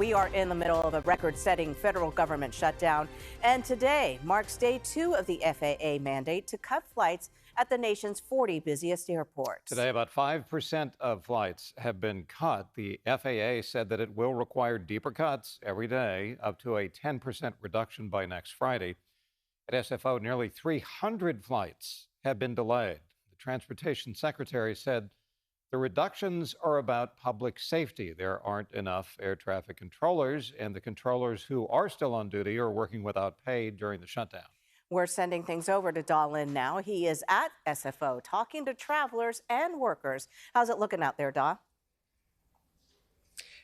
We are in the middle of a record-setting federal government shutdown, and today marks day 2 of the FAA mandate to cut flights at the nation's 40 busiest airports. Today, about 5% of flights have been cut. The FAA said that it will require deeper cuts every day, up to a 10% reduction by next Friday. At SFO, nearly 300 flights have been delayed. The Transportation Secretary said the reductions are about public safety. There aren't enough air traffic controllers, and the controllers who are still on duty are working without pay during the shutdown. We're sending things over to Dahlin now. He is at SFO talking to travelers and workers. How's it looking out there, Dahl?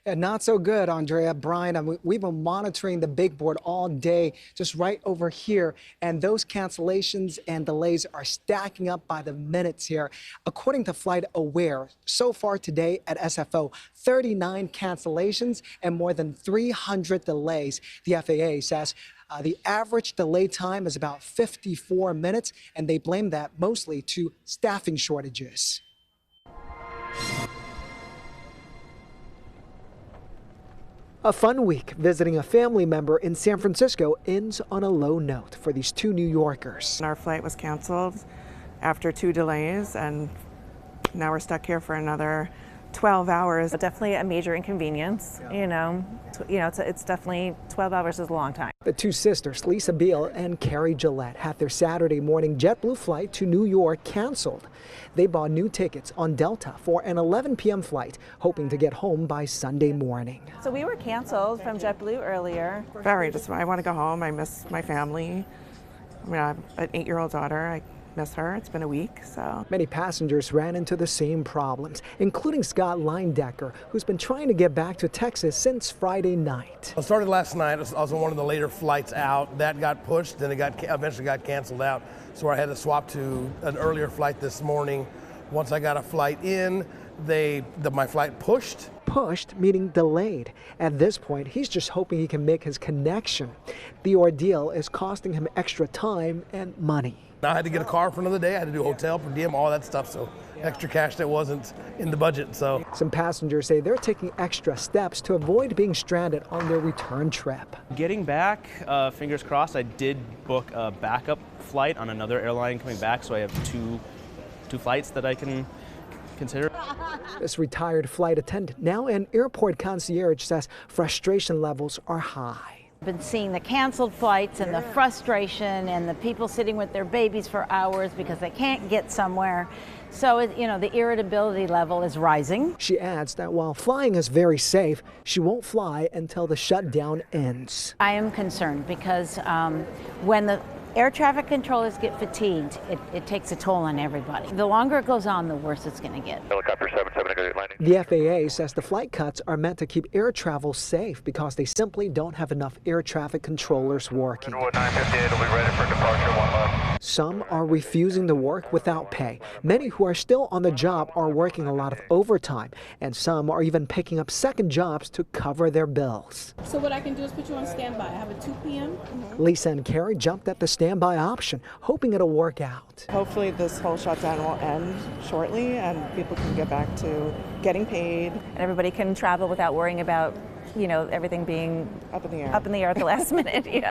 Yeah, not so good, Andrea. Brian, we've been monitoring the big board all day, just right over here, and those cancellations and delays are stacking up by the minutes here. According to Flight Aware, so far today at SFO, 39 cancellations and more than 300 delays. The FAA says the average delay time is about 54 minutes, and they blame that mostly to staffing shortages. A fun week visiting a family member in San Francisco ends on a low note for these two New Yorkers. Our flight was canceled after 2 delays, and now we're stuck here for another 12 hours. Definitely a major inconvenience, yeah. It's definitely 12 hours is a long time. The two sisters, Lisa Beal and Carrie Gillette, had their Saturday morning JetBlue flight to New York canceled. They bought new tickets on Delta for an 11 p.m. flight, hoping to get home by Sunday morning. So we were canceled from JetBlue earlier. I want to go home. I miss my family. I have an 8-year-old daughter. I miss her. It's been a week, so. Many passengers ran into the same problems, including Scott Leindecker, who's been trying to get back to Texas since Friday night. I started last night. I was on one of the later flights out. That got pushed, then it eventually got canceled out. So I had to swap to an earlier flight this morning. Once I got a flight in, my flight pushed. Pushed, meaning delayed. At this point, he's just hoping he can make his connection. The ordeal is costing him extra time and money. Now I had to get a car for another day. I had to do hotel per diem, all that stuff. So extra cash that wasn't in the budget. So some passengers say they're taking extra steps to avoid being stranded on their return trip. Getting back, fingers crossed, I did book a backup flight on another airline coming back, so I have two flights that I can consider. This retired flight attendant, now an airport concierge, says frustration levels are high. I've been seeing the canceled flights and the frustration and the people sitting with their babies for hours because they can't get somewhere. So, the irritability level is rising. She adds that while flying is very safe, she won't fly until the shutdown ends. I am concerned because when the air traffic controllers get fatigued, it takes a toll on everybody. The longer it goes on, the worse it's going to get. Helicopter 77 landing. The FAA says the flight cuts are meant to keep air travel safe because they simply don't have enough air traffic controllers working. 958 will be ready for departure 1 left. Some are refusing to work without pay. Many who are still on the job are working a lot of overtime, and some are even picking up second jobs to cover their bills. So what I can do is put you on standby. I have a 2 p.m. Lisa and Carrie jumped at the standby option, hoping it'll work out. Hopefully this whole shutdown will end shortly and people can get back to getting paid. And everybody can travel without worrying about, everything being up in the air. Up in the air at the last minute. Yeah.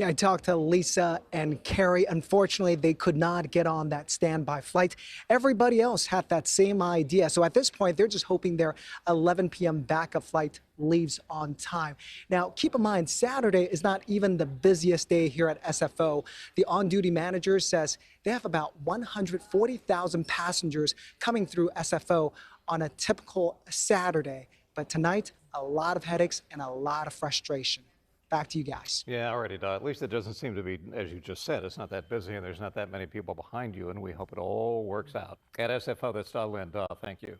Yeah, I talked to Lisa and Carrie. Unfortunately, they could not get on that standby flight. Everybody else had that same idea. So at this point, they're just hoping their 11 p.m. backup flight leaves on time. Now, keep in mind, Saturday is not even the busiest day here at SFO. The on-duty manager says they have about 140,000 passengers coming through SFO on a typical Saturday. But tonight, a lot of headaches and a lot of frustration. Back to you guys. Yeah, already, at least it doesn't seem to be, as you just said, it's not that busy and there's not that many people behind you, and we hope it all works out. At SFO, that's Dahlin. Thank you.